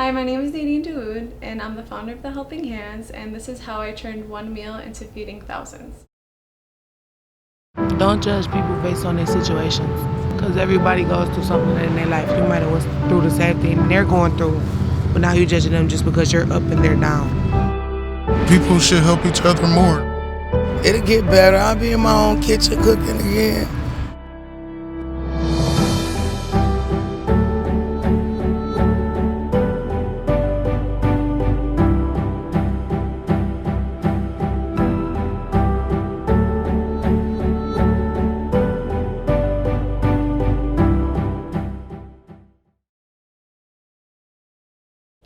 Hi, my name is Nadine Dawood, and I'm the founder of the Helping Handzzz, and this is how I turned one meal into feeding thousands. Don't judge people based on their situations, because everybody goes through something in their life. You might have went through the same thing they're going through, but now you're judging them just because you're up and they're down. People should help each other more. It'll get better. I'll be in my own kitchen cooking again.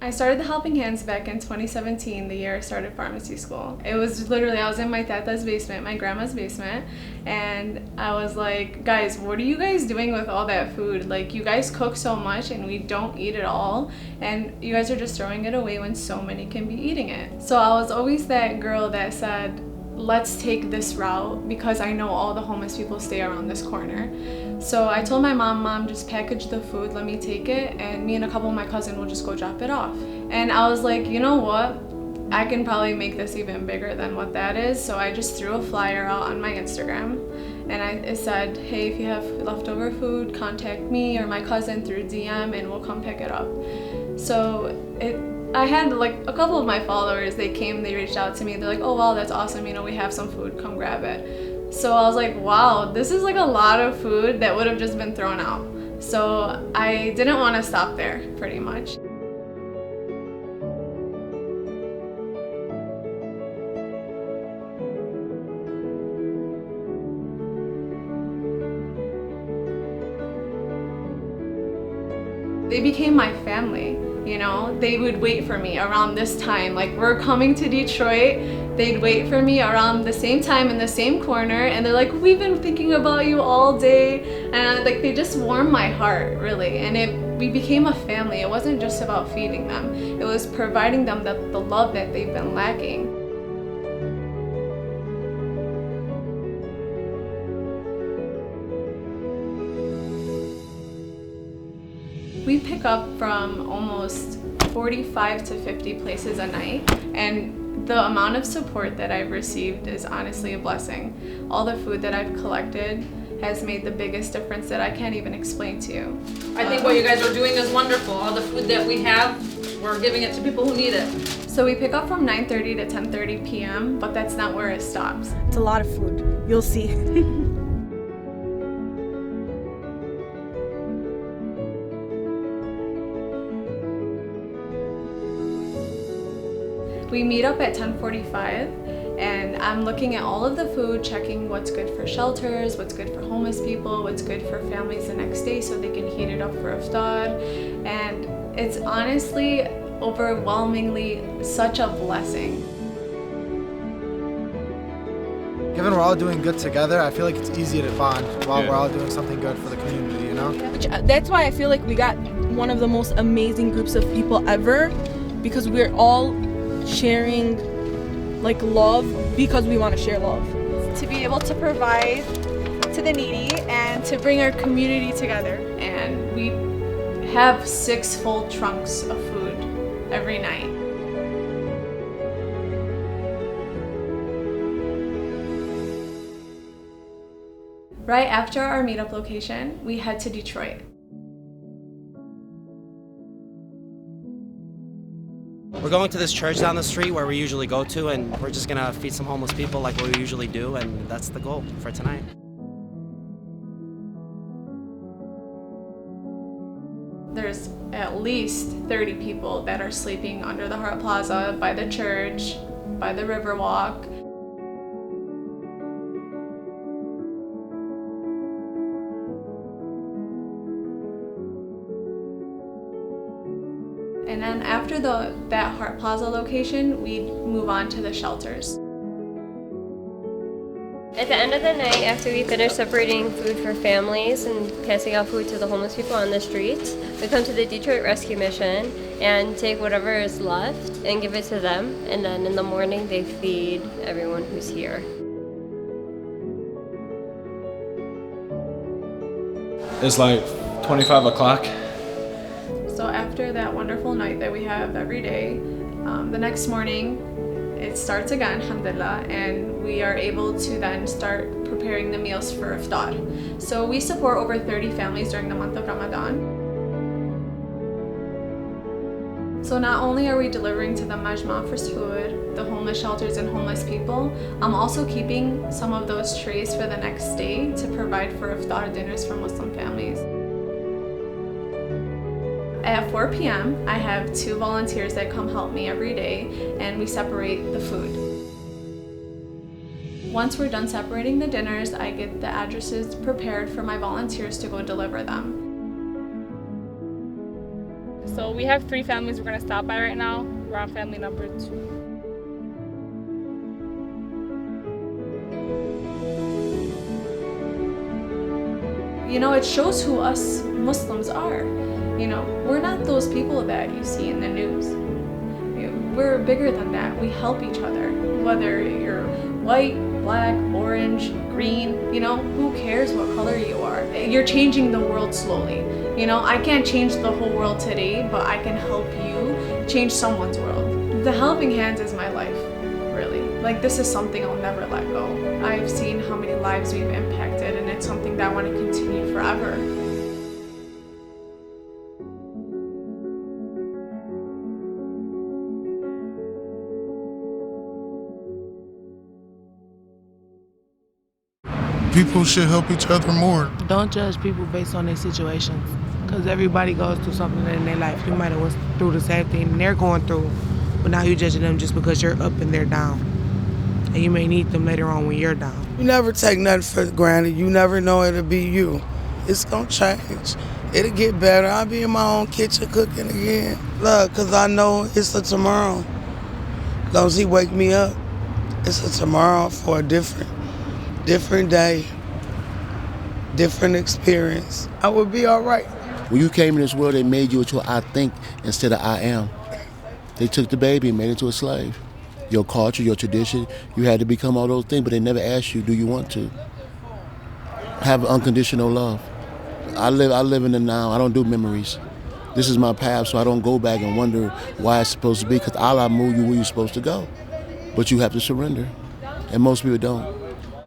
I started the Helping Handzzz back in 2017, the year I started pharmacy school. It was literally, I was in my tata's basement, my grandma's basement, and I was like, guys, what are you guys doing with all that food? Like, you guys cook so much and we don't eat it all, and you guys are just throwing it away when so many can be eating it. So I was always that girl that said, let's take this route because I know all the homeless people stay around this corner. So I told my mom, just package the food, let me take it, and me and a couple of my cousins will just go drop it off. And I was like, you know what? I can probably make this even bigger than what that is. So I just threw a flyer out on my Instagram, and it said, hey, if you have leftover food, contact me or my cousin through DM and we'll come pick it up. So I had like a couple of my followers, they reached out to me, they're like, oh wow, that's awesome, you know, we have some food, come grab it. So I was like, wow, this is like a lot of food that would have just been thrown out. So I didn't want to stop there, pretty much. They became my family. You know, they would wait for me around this time. Like, we're coming to Detroit. They'd wait for me around the same time in the same corner, and they're like, we've been thinking about you all day. And like, they just warmed my heart, really. And we became a family. It wasn't just about feeding them. It was providing them the love that they've been lacking. We pick up from almost 45 to 50 places a night, and the amount of support that I've received is honestly a blessing. All the food that I've collected has made the biggest difference that I can't even explain to you. I think what you guys are doing is wonderful. All the food that we have, we're giving it to people who need it. So we pick up from 9:30 to 10:30 p.m., but that's not where it stops. It's a lot of food, you'll see. We meet up at 10:45, and I'm looking at all of the food, checking what's good for shelters, what's good for homeless people, what's good for families the next day so they can heat it up for iftar. And it's honestly, overwhelmingly, such a blessing. Given we're all doing good together, I feel like it's easy to bond while we're all doing something good for the community, you know? That's why I feel like we got one of the most amazing groups of people ever, because we're all sharing like love because we want to share love. To be able to provide to the needy and to bring our community together. And we have 6 full trunks of food every night. Right after our meetup location, we head to Detroit. We're going to this church down the street where we usually go to, and we're just gonna feed some homeless people like we usually do, and that's the goal for tonight. There's at least 30 people that are sleeping under the Hart Plaza, by the church, by the Riverwalk. And then after that Hart Plaza location, we move on to the shelters. At the end of the night, after we finish separating food for families and passing out food to the homeless people on the streets, we come to the Detroit Rescue Mission and take whatever is left and give it to them. And then in the morning, they feed everyone who's here. It's like 25 o'clock. So after that wonderful night that we have every day, the next morning it starts again, alhamdulillah, and we are able to then start preparing the meals for iftar. So we support over 30 families during the month of Ramadan. So not only are we delivering to the Majma for food, the homeless shelters and homeless people, I'm also keeping some of those trays for the next day to provide for iftar dinners for Muslim families. At 4 p.m., I have 2 volunteers that come help me every day, and we separate the food. Once we're done separating the dinners, I get the addresses prepared for my volunteers to go deliver them. So we have 3 families we're going to stop by right now. We're on family number 2. You know, it shows who us Muslims are. You know, we're not those people that you see in the news. We're bigger than that. We help each other. Whether you're white, black, orange, green, you know, who cares what color you are? You're changing the world slowly. You know, I can't change the whole world today, but I can help you change someone's world. The Helping Handzzz is my life, really. Like, this is something I'll never let go. I've seen how many lives we've impacted, and it's something that I want to continue forever. People should help each other more. Don't judge people based on their situations, because everybody goes through something in their life. You might have went through the same thing they're going through, but now you're judging them just because you're up and they're down. And you may need them later on when you're down. You never take nothing for granted. You never know it'll be you. It's gonna change. It'll get better. I'll be in my own kitchen cooking again. Look, because I know it's a tomorrow. As long as he wake me up, it's a tomorrow for a different day, different experience. I would be all right. When you came in this world, they made you into I think instead of I am. They took the baby and made it into a slave. Your culture, your tradition, you had to become all those things, but they never asked you, do you want to? Have unconditional love. I live in the now. I don't do memories. This is my path, so I don't go back and wonder why it's supposed to be, because Allah moved you where you're supposed to go. But you have to surrender, and most people don't.